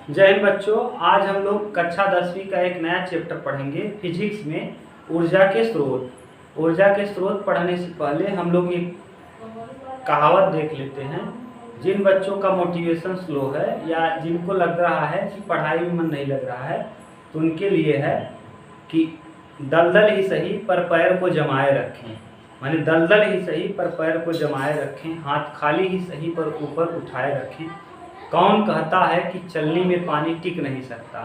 जय हिंद बच्चों। आज हम लोग कक्षा 10वीं का एक नया चैप्टर पढ़ेंगे फिजिक्स में, ऊर्जा के स्रोत। ऊर्जा के स्रोत पढ़ने से पहले हम लोग एक कहावत देख लेते हैं। जिन बच्चों का मोटिवेशन स्लो है या जिनको लग रहा है कि पढ़ाई में मन नहीं लग रहा है, तो उनके लिए है कि दलदल ही सही पर पैर को जमाए रखें। माने दलदल ही सही पर पैर को जमाए रखें, हाथ खाली ही सही पर ऊपर उठाए रखें। कौन कहता है कि चलनी में पानी टिक नहीं सकता?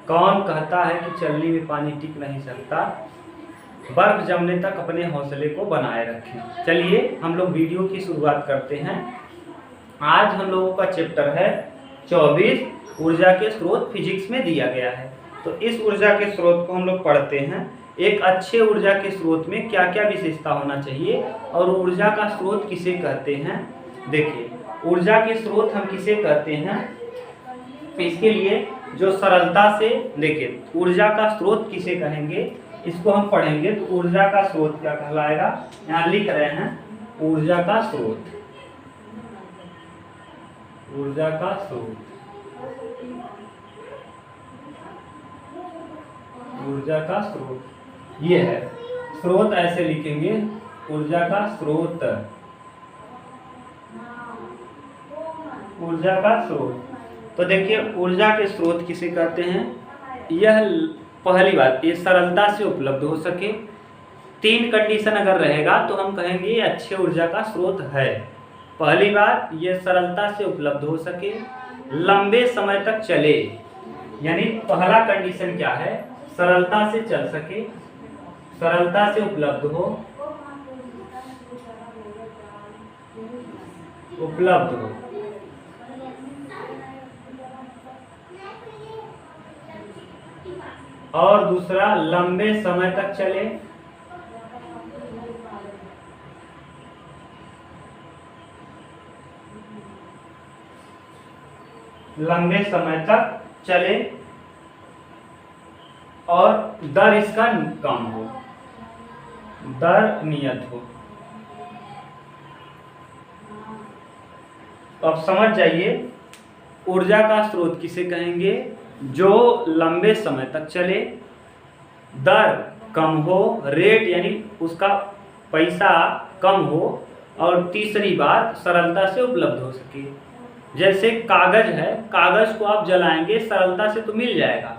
कौन कहता है कि चलनी में पानी टिक नहीं सकता? बर्फ जमने तक अपने हौसले को बनाए रखें। चलिए हम लोग वीडियो की शुरुआत करते हैं। आज हम लोगों का चैप्टर है 24, ऊर्जा के स्रोत फिजिक्स में दिया गया है। तो इस ऊर्जा के स्रोत को हम लोग पढ़ते हैं। एक अच्छे ऊर्जा के स्रोत में क्या क्या विशेषता होना चाहिए और ऊर्जा का स्रोत किसे कहते हैं। देखिए, ऊर्जा के स्रोत हम किसे कहते हैं, इसके लिए जो सरलता से देखिए ऊर्जा का स्रोत किसे कहेंगे, इसको हम पढ़ेंगे। तो ऊर्जा का स्रोत क्या कहलाएगा, यहाँ लिख रहे हैं ऊर्जा का स्रोत। ऊर्जा का स्रोत, ऊर्जा का स्रोत ये है। स्रोत ऐसे लिखेंगे, ऊर्जा का स्रोत, ऊर्जा का स्रोत। तो देखिए ऊर्जा के स्रोत किसे कहते हैं। यह पहली बात, ये सरलता से उपलब्ध हो सके। 3 कंडीशन अगर रहेगा तो हम कहेंगे ये अच्छे ऊर्जा का स्रोत है। पहली बात, ये सरलता से उपलब्ध हो सके, लंबे समय तक चले। यानी पहला कंडीशन क्या है, सरलता से चल सके, सरलता से उपलब्ध हो, उपलब्ध हो। और दूसरा, लंबे समय तक चले। लंबे समय तक चले और दर इसका कम हो, दर नियत हो। तो अब समझ जाइए ऊर्जा का स्रोत किसे कहेंगे, जो लंबे समय तक चले, दर कम हो, रेट यानी उसका पैसा कम हो, और तीसरी बात सरलता से उपलब्ध हो सके। जैसे कागज है, कागज को आप जलाएंगे सरलता से तो मिल जाएगा।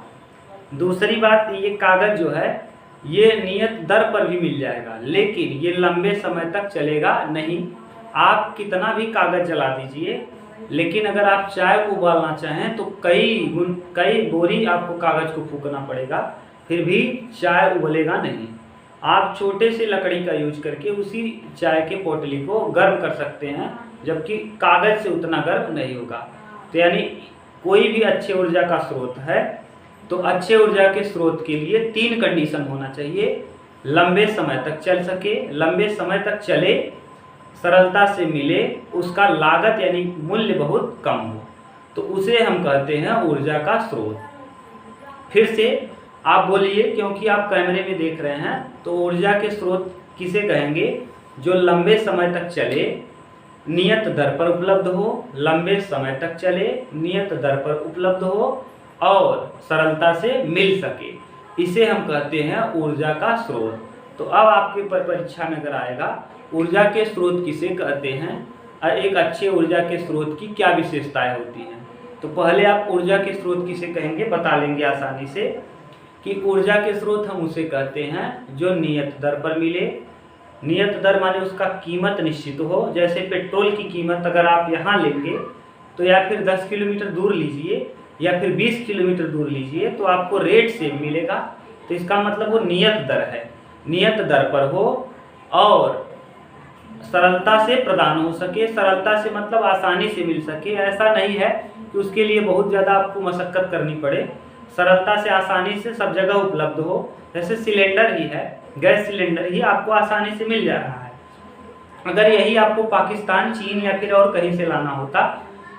दूसरी बात, ये कागज जो है ये नियत दर पर भी मिल जाएगा, लेकिन ये लंबे समय तक चलेगा नहीं। आप कितना भी कागज जला दीजिए, लेकिन अगर आप चाय को उबालना चाहें तो कई बोरी आपको कागज को फूकना पड़ेगा, फिर भी चाय उबलेगा नहीं। आप छोटे से लकड़ी का यूज करके उसी चाय के पोटली को गर्म कर सकते हैं, जबकि कागज से उतना गर्म नहीं होगा। तो यानी कोई भी अच्छे ऊर्जा का स्रोत है तो अच्छे ऊर्जा के स्रोत के लिए 3 कंडीशन होना चाहिए। लंबे समय तक चल सके, लंबे समय तक चले, सरलता से मिले, उसका लागत यानी मूल्य बहुत कम हो, तो उसे हम कहते हैं ऊर्जा का स्रोत। फिर से आप बोलिए, क्योंकि आप कैमरे में देख रहे हैं, तो ऊर्जा के स्रोत किसे कहेंगे, जो लंबे समय तक चले, नियत दर पर उपलब्ध हो, लंबे समय तक चले, नियत दर पर उपलब्ध हो और सरलता से मिल सके, इसे हम कहते हैं ऊर्जा का स्रोत। तो अब आपके परीक्षा में अगर आएगा ऊर्जा के स्रोत किसे कहते हैं और एक अच्छे ऊर्जा के स्रोत की क्या विशेषताएं होती हैं, तो पहले आप ऊर्जा के स्रोत किसे कहेंगे बता लेंगे आसानी से कि ऊर्जा के स्रोत हम उसे कहते हैं जो नियत दर पर मिले। नियत दर माने उसका कीमत निश्चित हो। जैसे पेट्रोल की कीमत अगर आप यहाँ लेंगे तो या फिर 10 किलोमीटर दूर लीजिए या फिर 20 किलोमीटर दूर लीजिए तो आपको रेट से मिलेगा। तो इसका मतलब वो नियत दर है, नियत दर पर हो और सरलता से प्रदान हो सके। सरलता से मतलब आसानी से मिल सके, ऐसा नहीं है कि उसके लिए बहुत ज़्यादा आपको मशक्कत करनी पड़े। सरलता से आसानी से सब जगह उपलब्ध हो। जैसे सिलेंडर ही है, गैस सिलेंडर ही आपको आसानी से मिल जा रहा है। अगर यही आपको पाकिस्तान, चीन या फिर और कहीं से लाना होता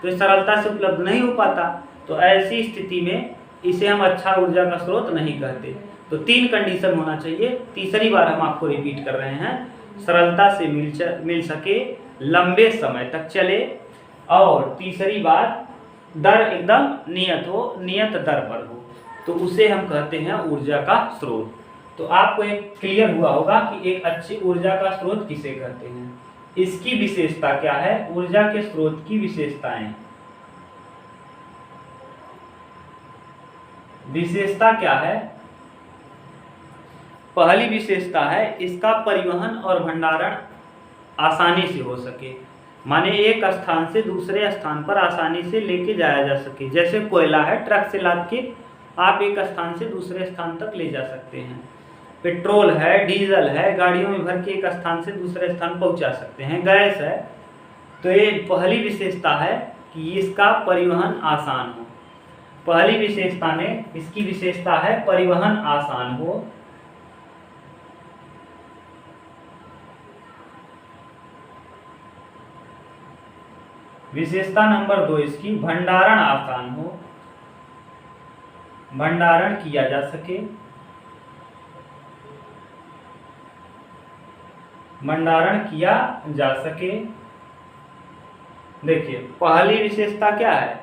तो सरलता से उपलब्ध नहीं हो पाता। तो ऐसी स्थिति में इसे हम अच्छा ऊर्जा का स्रोत नहीं कहते। तो 3 कंडीशन होना चाहिए। तीसरी बार हम आपको रिपीट कर रहे हैं, सरलता से मिल सके, लंबे समय तक चले, और तीसरी बात दर एकदम नियत हो, नियत दर पर हो, तो उसे हम कहते हैं ऊर्जा का स्रोत। तो आपको एक क्लियर हुआ होगा कि एक अच्छी ऊर्जा का स्रोत किसे कहते हैं। इसकी विशेषता क्या है, ऊर्जा के स्रोत की विशेषताएं। विशेषता क्या है, पहली विशेषता है इसका परिवहन और भंडारण आसानी से हो सके, माने एक स्थान से दूसरे स्थान पर आसानी से लेके जाया जा सके। जैसे कोयला है, ट्रक से लाद के आप एक स्थान से दूसरे स्थान तक ले जा सकते हैं। पेट्रोल है, डीजल है, गाड़ियों में भर के एक स्थान से दूसरे स्थान पहुंचा सकते हैं। गैस है, तो ये पहली विशेषता है कि इसका परिवहन आसान हो। पहली विशेषता में इसकी विशेषता है परिवहन आसान हो। विशेषता नंबर 2 इसकी भंडारण आसान हो, भंडारण किया जा सके, भंडारण किया जा सके। देखिए पहली विशेषता क्या है,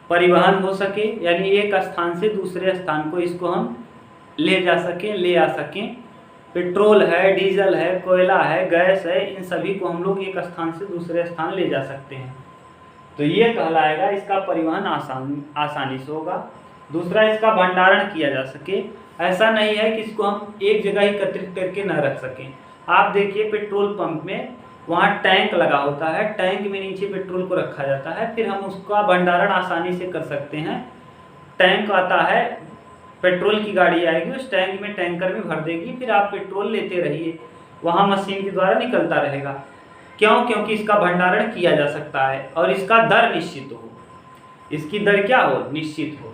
परिवहन हो सके, यानी एक स्थान से दूसरे स्थान को इसको हम ले जा सकें, ले आ सकें। पेट्रोल है, डीजल है, कोयला है, गैस है, इन सभी को हम लोग एक स्थान से दूसरे स्थान ले जा सकते हैं। तो ये कहलाएगा इसका परिवहन आसानी से होगा। दूसरा, इसका भंडारण किया जा सके। ऐसा नहीं है कि इसको हम एक जगह एकत्रित करके न रख सकें। आप देखिए पेट्रोल पंप में वहाँ टैंक लगा होता है, टैंक में नीचे पेट्रोल को रखा जाता है, फिर हम उसका भंडारण आसानी से कर सकते हैं। टैंक आता है, पेट्रोल की गाड़ी आएगी, उस टैंक में टैंकर में भर देगी, फिर आप पेट्रोल लेते रहिए, वहाँ मशीन के द्वारा निकलता रहेगा। क्यों? क्योंकि इसका भंडारण किया जा सकता है और इसका दर निश्चित हो। इसकी दर क्या हो? निश्चित हो।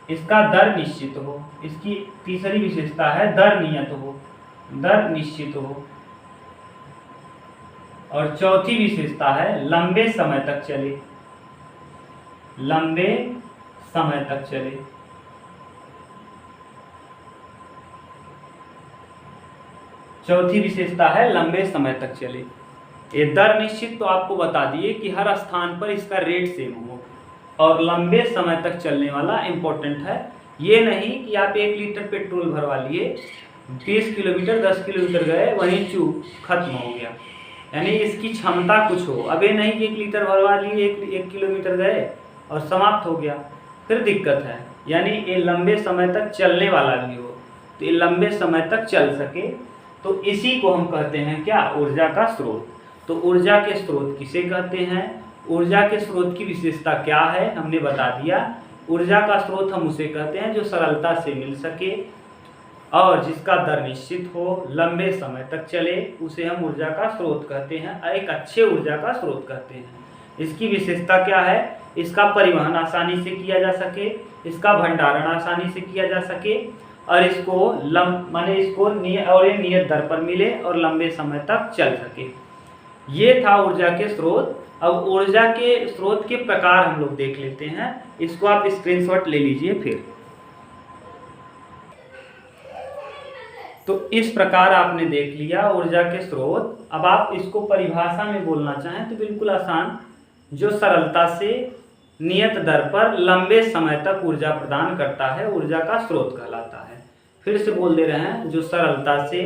इसका दर निश्चित हो। इसकी तीसरी विशेषता है दर नियत हो, दर निश्चित हो। और चौथी विशेषता है लंबे समय तक चले, लंबे समय तक चले। चौथी विशेषता है लंबे समय तक चले। ये दर निश्चित तो आपको बता दिए कि हर स्थान पर इसका रेट सेम हो, और लंबे समय तक चलने वाला इंपॉर्टेंट है। ये नहीं कि आप 1 लीटर पेट्रोल भरवा लिए, 30 किलोमीटर 10 किलोमीटर गए, वहीं चूक खत्म हो गया, यानी इसकी क्षमता कुछ हो। अब ये नहीं कि 1 लीटर भरवा लिए, 1 किलोमीटर गए और समाप्त हो गया, फिर दिक्कत है। यानी ये लंबे समय तक चलने वाला भी हो, तो ये लंबे समय तक चल सके, तो इसी को हम कहते हैं क्या? ऊर्जा का स्रोत। तो ऊर्जा के स्रोत किसे कहते हैं? ऊर्जा के स्रोत की विशेषता क्या है हमने बता दिया। ऊर्जा का स्रोत हम उसे कहते हैं जो सरलता से मिल सके और जिसका दर निश्चित हो, लंबे समय तक चले, उसे हम ऊर्जा का स्रोत कहते हैं, एक अच्छे ऊर्जा का स्रोत कहते हैं। इसकी विशेषता क्या है? इसका परिवहन आसानी से किया जा सके, इसका भंडारण आसानी से किया जा सके, और इसको माने इसको नियत दर पर मिले और लंबे समय तक चल सके। ये था ऊर्जा के स्रोत। अब ऊर्जा के स्रोत के प्रकार हम लोग देख लेते हैं। इसको आप स्क्रीनशॉट ले लीजिए फिर। तो इस प्रकार आपने देख लिया ऊर्जा के स्रोत। अब आप इसको परिभाषा में बोलना चाहें तो बिल्कुल आसान, जो सरलता से नियत दर पर लंबे समय तक ऊर्जा प्रदान करता है, ऊर्जा का स्रोत कहलाता है। फिर से बोल दे रहे हैं, जो सरलता से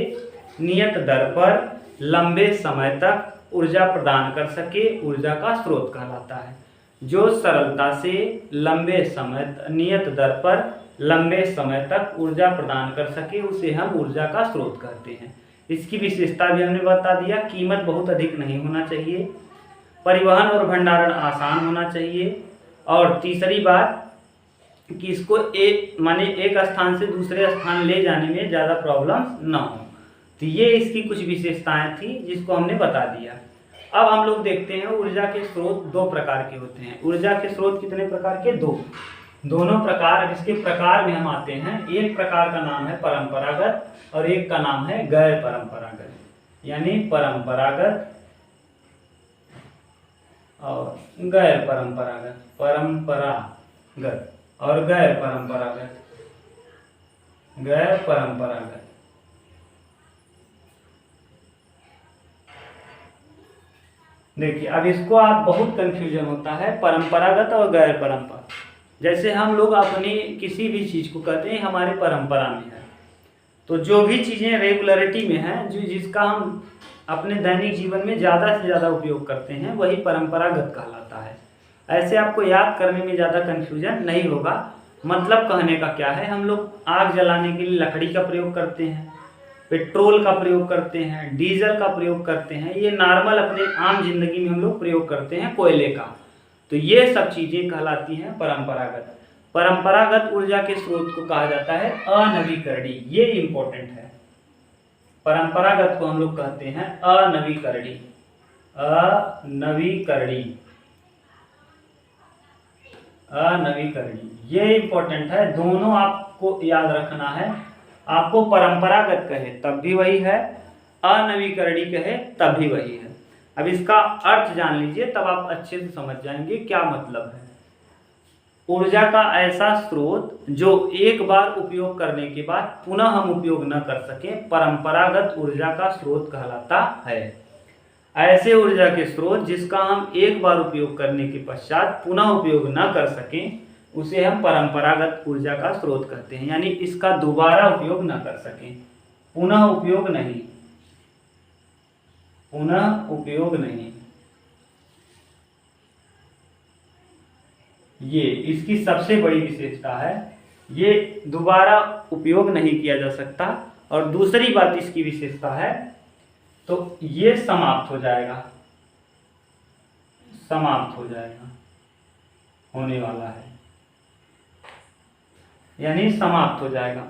नियत दर पर लंबे समय तक ऊर्जा प्रदान कर सके, ऊर्जा का स्रोत कहलाता है। जो सरलता से लंबे समय नियत दर पर लंबे समय तक ऊर्जा प्रदान कर सके, उसे हम ऊर्जा का स्रोत कहते हैं। इसकी विशेषता भी हमने बता दिया, कीमत बहुत अधिक नहीं होना चाहिए, परिवहन और भंडारण आसान होना चाहिए, और तीसरी बात कि इसको एक स्थान से दूसरे स्थान ले जाने में ज़्यादा प्रॉब्लम ना हो। तो ये इसकी कुछ विशेषताएं थी जिसको हमने बता दिया। अब हम लोग देखते हैं ऊर्जा के स्रोत 2 प्रकार के होते हैं। ऊर्जा के स्रोत कितने प्रकार के? 2। दोनों प्रकार, इसके प्रकार में हम आते हैं। एक प्रकार का नाम है परंपरागत और एक का नाम है गैर परंपरागत, यानी परंपरागत और गैर परंपरागत, परंपरागत और गैर परंपरागत, गैर परंपरागत। देखिए अब इसको आप बहुत कंफ्यूजन होता है परंपरागत और गैर परंपरागत। जैसे हम लोग अपनी किसी भी चीज़ को कहते हैं हमारी परंपरा में है, तो जो भी चीज़ें रेगुलरिटी में हैं, जो जिसका हम अपने दैनिक जीवन में ज़्यादा से ज़्यादा उपयोग करते हैं, वही परंपरागत कहलाता है। ऐसे आपको याद करने में ज़्यादा कन्फ्यूजन नहीं होगा। मतलब कहने का क्या है, हम लोग आग जलाने के लिए लकड़ी का प्रयोग करते हैं, पेट्रोल का प्रयोग करते हैं, डीजल का प्रयोग करते हैं, ये नॉर्मल अपने आम जिंदगी में हम लोग प्रयोग करते हैं कोयले का। तो ये सब चीज़ें कहलाती हैं परंपरागत। परंपरागत ऊर्जा के स्रोत को कहा जाता है अनवीकरणीय। ये इंपॉर्टेंट है, परंपरागत को हम लोग कहते हैं अनवीकरणीय। अनवीकरणीय, अनवीकरणीय, ये इंपॉर्टेंट है, दोनों आपको याद रखना है। आपको परंपरागत कहे तब भी वही है, अनवीकरणीय कहे तब भी वही है। अब इसका अर्थ जान लीजिए, तब आप अच्छे से समझ जाएंगे क्या मतलब है। ऊर्जा का ऐसा स्रोत जो एक बार उपयोग करने के बाद पुनः हम उपयोग न कर सकें, परंपरागत ऊर्जा का स्रोत कहलाता है। ऐसे ऊर्जा के स्रोत जिसका हम एक बार उपयोग करने के पश्चात पुनः उपयोग न कर सकें, उसे हम परंपरागत ऊर्जा का स्रोत कहते हैं। यानी इसका दोबारा उपयोग न कर सकें, पुनः उपयोग नहीं, पुनः उपयोग नहीं, ये इसकी सबसे बड़ी विशेषता है, ये दोबारा उपयोग नहीं किया जा सकता। और दूसरी बात इसकी विशेषता है, तो ये समाप्त हो जाएगा, समाप्त हो जाएगा, होने वाला है, यानी समाप्त हो जाएगा।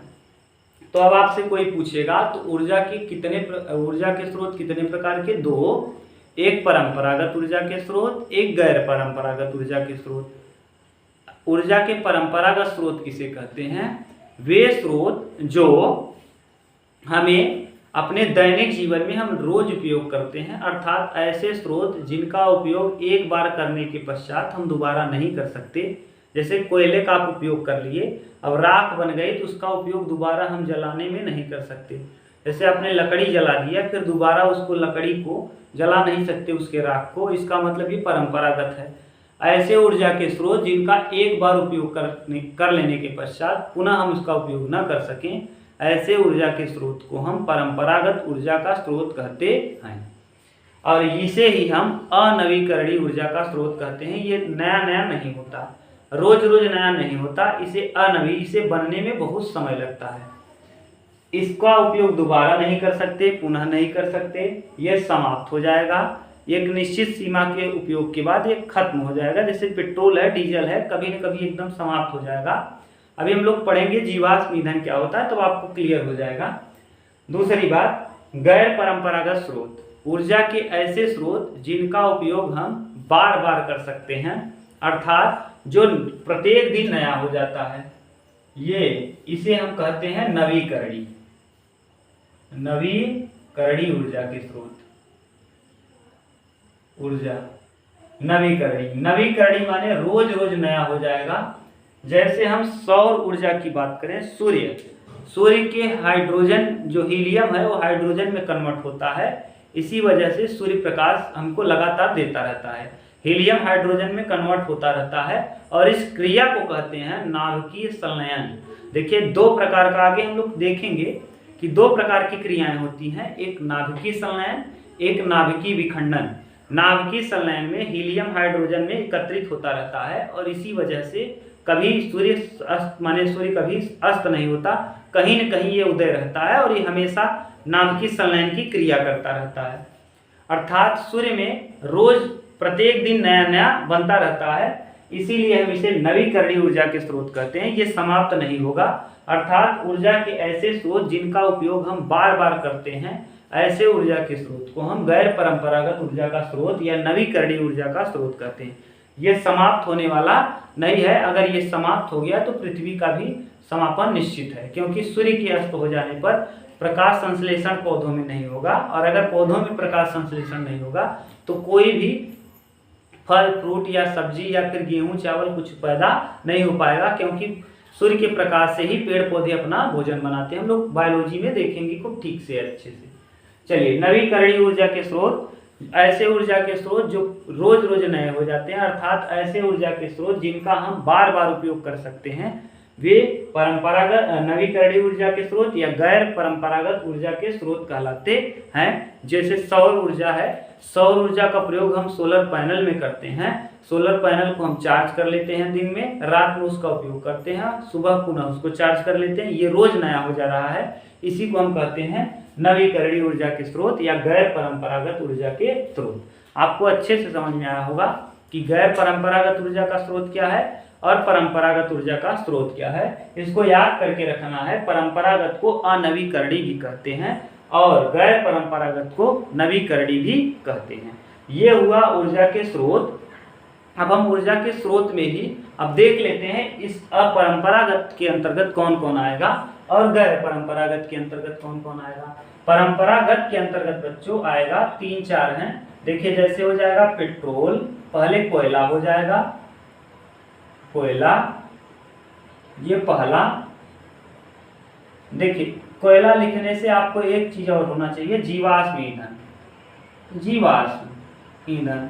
तो अब आपसे कोई पूछेगा तो ऊर्जा के स्रोत कितने प्रकार के? दो, एक परंपरागत ऊर्जा के स्रोत, एक गैर परंपरागत ऊर्जा के स्रोत। ऊर्जा के परंपरागत स्रोत किसे कहते हैं? वे स्रोत जो हमें अपने दैनिक जीवन में हम रोज उपयोग करते हैं, अर्थात ऐसे स्रोत जिनका उपयोग एक बार करने के पश्चात हम दोबारा नहीं कर सकते। जैसे कोयले का आप उपयोग कर लिए, अब राख बन गई तो उसका उपयोग दोबारा हम जलाने में नहीं कर सकते। जैसे आपने लकड़ी जला दिया, फिर दोबारा उसको लकड़ी को जला नहीं सकते, उसके राख को, इसका मतलब ये परंपरागत है। ऐसे ऊर्जा के स्रोत जिनका एक बार उपयोग कर लेने के पश्चात पुनः हम उसका उपयोग न कर सकें, ऐसे ऊर्जा के स्रोत को हम परंपरागत ऊर्जा का स्रोत कहते हैं। और इसे ही हम अनवीकरणीय ऊर्जा का स्रोत कहते हैं। ये नया नया नहीं होता, रोज रोज नया नहीं होता, इसे बनने में बहुत समय लगता है। इसका उपयोग दोबारा नहीं कर सकते, पुनः नहीं कर सकते, यह समाप्त हो जाएगा। एक निश्चित सीमा के उपयोग के बाद ये खत्म हो जाएगा। जैसे पेट्रोल है, डीजल है, कभी न कभी एकदम समाप्त हो जाएगा। अभी हम लोग पढ़ेंगे जीवाश्म ईंधन क्या होता है, तो आपको क्लियर हो जाएगा। दूसरी बात, गैर परंपरागत स्रोत, ऊर्जा के ऐसे स्रोत जिनका उपयोग हम बार बार कर सकते हैं, अर्थात जो प्रत्येक दिन नया हो जाता है, इसे हम कहते हैं नवीकरणीय। नवीकरणीय ऊर्जा के स्रोत, ऊर्जा नवीकरणीय माने रोज रोज नया हो जाएगा। जैसे हम सौर ऊर्जा की बात करें, सूर्य के हाइड्रोजन जो हीलियम है वो हाइड्रोजन में कन्वर्ट होता है। इसी वजह से सूर्य प्रकाश हमको लगातार देता रहता है, हीलियम हाइड्रोजन में कन्वर्ट होता रहता है। और इस क्रिया को कहते हैं नाभिकीय संलयन। देखिए, दो प्रकार का आगे हम लोग देखेंगे कि दो प्रकार की क्रियाएं होती हैं, एक नाभिकीय संलयन, एक नाभिकीय विखंडन। नाभिकीय संलयन में हीलियम हाइड्रोजन में एकत्रित होता रहता है और इसी वजह से कभी सूर्य कभी अस्त नहीं होता, कहीं न कहीं ये उदय रहता है और ये हमेशा नाभिकीय संलयन की क्रिया करता रहता है। अर्थात सूर्य में रोज प्रत्येक दिन नया नया बनता रहता है, इसीलिए हम इसे नवीकरणीय ऊर्जा के स्रोत कहते हैं। ये समाप्त नहीं होगा, अर्थात ऊर्जा के ऐसे स्रोत जिनका उपयोग हम बार बार करते हैं, ऐसे ऊर्जा के स्रोत को हम गैर परंपरागत ऊर्जा का स्रोत या नवीकरणीय ऊर्जा का स्रोत कहते हैं। ये समाप्त होने वाला नहीं है। अगर ये समाप्त हो गया तो पृथ्वी का भी समापन निश्चित है, क्योंकि सूर्य के अस्त हो जाने पर प्रकाश संश्लेषण पौधों में नहीं होगा, और अगर पौधों में प्रकाश संश्लेषण नहीं होगा तो कोई भी फल फ्रूट या सब्जी या फिर गेहूं चावल कुछ पैदा नहीं हो पाएगा, क्योंकि सूर्य के प्रकाश से ही पेड़ पौधे अपना भोजन बनाते हैं। हम लोग बायोलॉजी में देखेंगे खूब ठीक से, अच्छे से। चलिए, नवीकरणीय ऊर्जा के स्रोत ऐसे ऊर्जा के स्रोत जो रोज रोज नए हो जाते हैं, अर्थात ऐसे ऊर्जा के स्रोत जिनका हम बार बार उपयोग कर सकते हैं, वे परंपरागत नवीकरणीय ऊर्जा के स्रोत या गैर परंपरागत ऊर्जा के स्रोत कहलाते हैं। जैसे सौर ऊर्जा है, सौर ऊर्जा का प्रयोग हम सोलर पैनल में करते हैं। सोलर पैनल को हम चार्ज कर लेते हैं दिन में, रात में उसका उपयोग करते हैं, सुबह पुनः उसको चार्ज कर लेते हैं, ये रोज नया हो जा रहा है। इसी को हम कहते हैं नवीकरणीय ऊर्जा के स्रोत या गैर परंपरागत ऊर्जा के स्रोत। आपको अच्छे से समझ में आया होगा कि गैर परंपरागत ऊर्जा का स्रोत क्या है और परंपरागत ऊर्जा का स्रोत क्या है। इसको याद करके रखना है। परंपरागत को अनवीकरणीय भी कहते हैं और गैर परंपरागत को नवीकरणीय भी कहते हैं। ये हुआ ऊर्जा के स्रोत। अब हम ऊर्जा के स्रोत में ही अब देख लेते हैं इस अपरंपरागत के अंतर्गत कौन कौन आएगा और गैर परंपरागत के अंतर्गत कौन कौन आएगा। परंपरागत के अंतर्गत बच्चों आएगा 3-4 हैं। देखिए जैसे हो जाएगा पेट्रोल, पहले कोयला हो जाएगा, कोयला, ये पहला। देखिए कोयला लिखने से आपको एक चीज और होना चाहिए, जीवाश्म ईंधन। जीवाश्म ईंधन,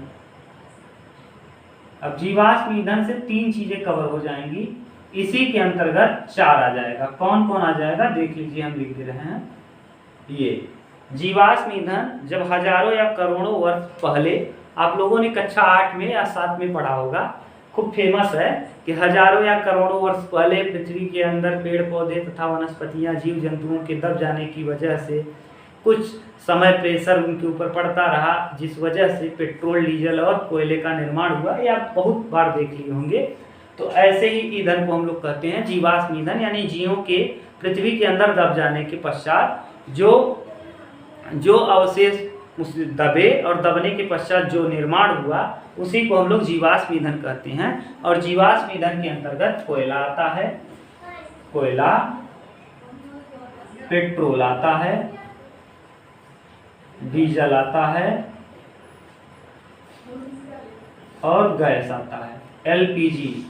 अब जीवाश्म ईंधन से 3 चीजें कवर हो जाएंगी। इसी के अंतर्गत 4 आ जाएगा। कौन कौन आ जाएगा देख लीजिए, हम लिख दे रहे हैं। ये जीवाश्म ईंधन जब हजारों या करोड़ों वर्ष पहले, आप लोगों ने कक्षा 8 में या 7 में पढ़ा होगा, खूब फेमस है कि हजारों या करोड़ों वर्ष पहले पृथ्वी के अंदर पेड़ पौधे तथा वनस्पतियां जीव जंतुओं के दब जाने की वजह से कुछ समय प्रेशर उनके ऊपर पड़ता रहा, जिस वजह से पेट्रोल, डीजल और कोयले का निर्माण हुआ। ये आप बहुत बार देख लिए होंगे। तो ऐसे ही ईंधन को हम लोग कहते हैं जीवाश्म ईंधन, यानी जीवों के पृथ्वी के अंदर दब जाने के पश्चात जो अवशेष उस दबे और दबने के पश्चात जो निर्माण हुआ, उसी को हम लोग जीवाश्म ईंधन कहते हैं। और जीवाश्म ईंधन के अंतर्गत कोयला आता है, कोयला, पेट्रोल आता है, डीजल आता है और गैस आता है। एलपीजी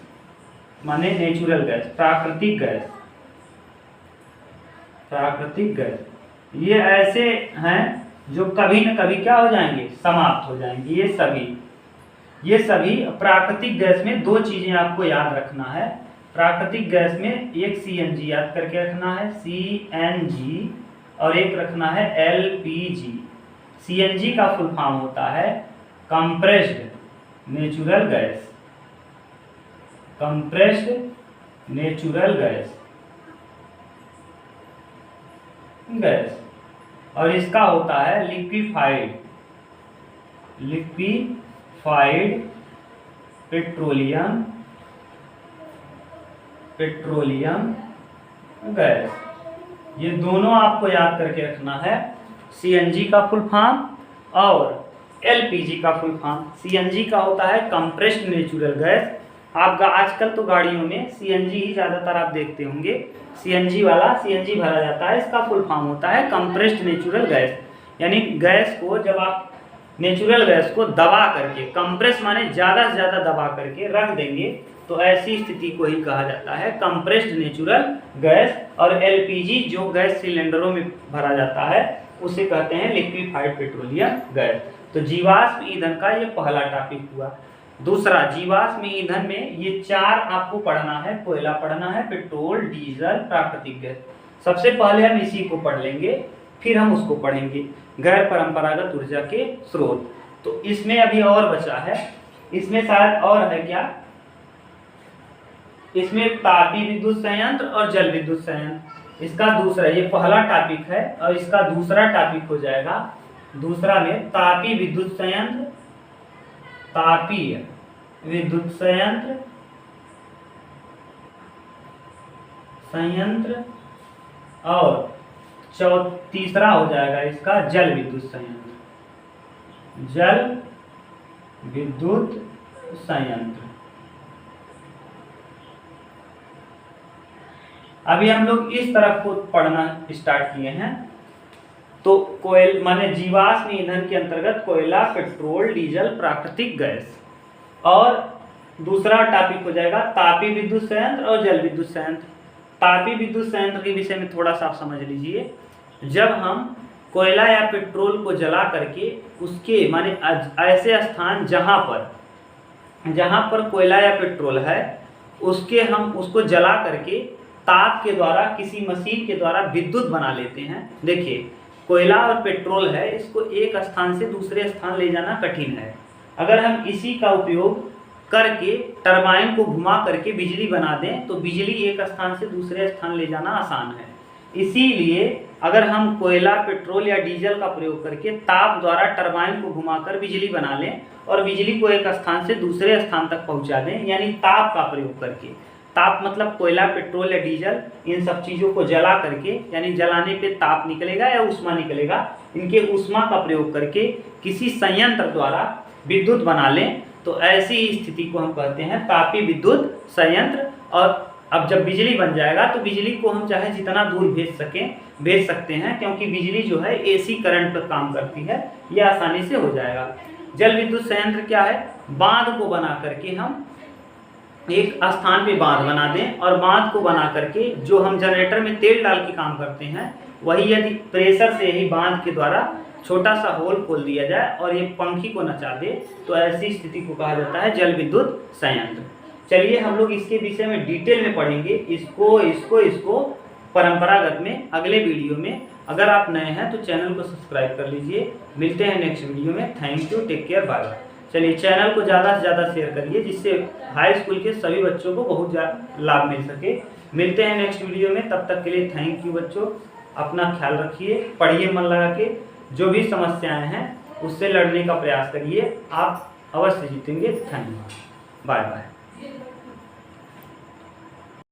माने नेचुरल गैस, प्राकृतिक गैस, प्राकृतिक गैस। ये ऐसे हैं जो कभी न कभी क्या हो जाएंगे, समाप्त हो जाएंगे। ये सभी प्राकृतिक गैस में 2 चीजें आपको याद रखना है। प्राकृतिक गैस में एक सीएनजी याद करके रखना है, सीएनजी, और एक रखना है एलपीजी। सीएनजी का फुल फॉर्म होता है compressed natural gas, compressed natural gas, और इसका होता है लिक्विफाइड पेट्रोलियम गैस। ये दोनों आपको याद करके रखना है, सीएनजी का फुल फॉर्म और एलपीजी का फुल फॉर्म। सीएनजी का होता है कंप्रेस्ड नेचुरल गैस। आपका आजकल तो गाड़ियों में सीएनजी ही ज़्यादातर आप देखते होंगे, सीएनजी भरा जाता है। इसका फुल फॉर्म होता है कंप्रेस्ड नेचुरल गैस, यानी गैस को जब आप नेचुरल गैस को दबा करके, कंप्रेस माने ज़्यादा से ज़्यादा दबा करके रख देंगे, तो ऐसी स्थिति को ही कहा जाता है कंप्रेस्ड नेचुरल गैस। और एलपीजी जो गैस सिलेंडरों में भरा जाता है उसे कहते हैं लिक्विफाइड पेट्रोलियम गैस। तो जीवाश्म ईंधन का ये पहला टॉपिक हुआ। दूसरा, जीवाश्म ईंधन में ये 4 आपको पढ़ना है। कोयला पढ़ना है, पेट्रोल, डीजल, प्राकृतिक गैस। सबसे पहले हम इसी को पढ़ लेंगे, फिर हम उसको पढ़ेंगे, गैर परंपरागत ऊर्जा के स्रोत। तो इसमें अभी और बचा है, इसमें शायद और है क्या, इसमें तापीय विद्युत संयंत्र और जल विद्युत संयंत्र। इसका दूसरा, ये पहला टॉपिक है और इसका दूसरा टॉपिक हो जाएगा, दूसरा में तापीय विद्युत संयंत्र, तापीय विद्युत संयंत्र और तीसरा हो जाएगा इसका जल विद्युत संयंत्र, जल विद्युत संयंत्र। अभी हम लोग इस तरफ को पढ़ना स्टार्ट किए हैं। तो कोयल माने जीवाश्म ईंधन के अंतर्गत कोयला, पेट्रोल, डीजल, प्राकृतिक गैस। और दूसरा टॉपिक हो जाएगा तापीय विद्युत संयंत्र और जल विद्युत संयंत्र। तापीय विद्युत संयंत्र के विषय में थोड़ा सा आप समझ लीजिए। जब हम कोयला या पेट्रोल को जला करके उसके माने ऐसे स्थान जहाँ पर कोयला या पेट्रोल है उसके हम उसको जला करके ताप के द्वारा किसी मशीन के द्वारा विद्युत बना लेते हैं। देखिए, कोयला और पेट्रोल है, इसको एक स्थान से दूसरे स्थान ले जाना कठिन है। अगर हम इसी का उपयोग करके टरबाइन को घुमा करके बिजली बना दें तो बिजली एक स्थान से दूसरे स्थान ले जाना आसान है। इसीलिए अगर हम कोयला, पेट्रोल या डीजल का प्रयोग करके ताप द्वारा टरबाइन को घुमाकर बिजली बना लें और बिजली को एक स्थान से दूसरे स्थान तक पहुंचा दें, यानी ताप का प्रयोग करके, ताप मतलब कोयला, पेट्रोल या डीजल, इन सब चीज़ों को जला करके, यानी जलाने पे ताप निकलेगा या ऊष्मा निकलेगा, इनके ऊष्मा का प्रयोग करके किसी संयंत्र द्वारा विद्युत बना लें तो ऐसी स्थिति को हम कहते हैं तापीय विद्युत संयंत्र। और अब जब बिजली बन जाएगा तो बिजली को हम चाहे जितना दूर भेज सकते हैं, क्योंकि बिजली जो है एसी करंट पर काम करती है, यह आसानी से हो जाएगा। जल विद्युत संयंत्र क्या है? बांध को बना करके हम एक स्थान पे बांध बना दें और बांध को बना करके जो हम जनरेटर में तेल डाल के काम करते हैं वही यदि प्रेशर से ही बांध के द्वारा छोटा सा होल खोल दिया जाए और ये पंखी को नचा दे तो ऐसी स्थिति को कहा जाता है जल विद्युत संयंत्र। चलिए हम लोग इसके विषय में डिटेल में पढ़ेंगे, इसको परंपरागत में अगले वीडियो में। अगर आप नए हैं तो चैनल को सब्सक्राइब कर लीजिए। मिलते हैं नेक्स्ट वीडियो में। Thank you, take care, bye bye. चलिए चैनल को ज़्यादा से ज़्यादा शेयर करिए जिससे हाई स्कूल के सभी बच्चों को बहुत लाभ मिल सके। मिलते हैं नेक्स्ट वीडियो में, तब तक के लिए थैंक यू बच्चों। अपना ख्याल रखिए, पढ़िए मन लगा के, जो भी समस्याएं हैं उससे लड़ने का प्रयास करिए, आप अवश्य जीतेंगे। धन्यवाद, बाय बाय।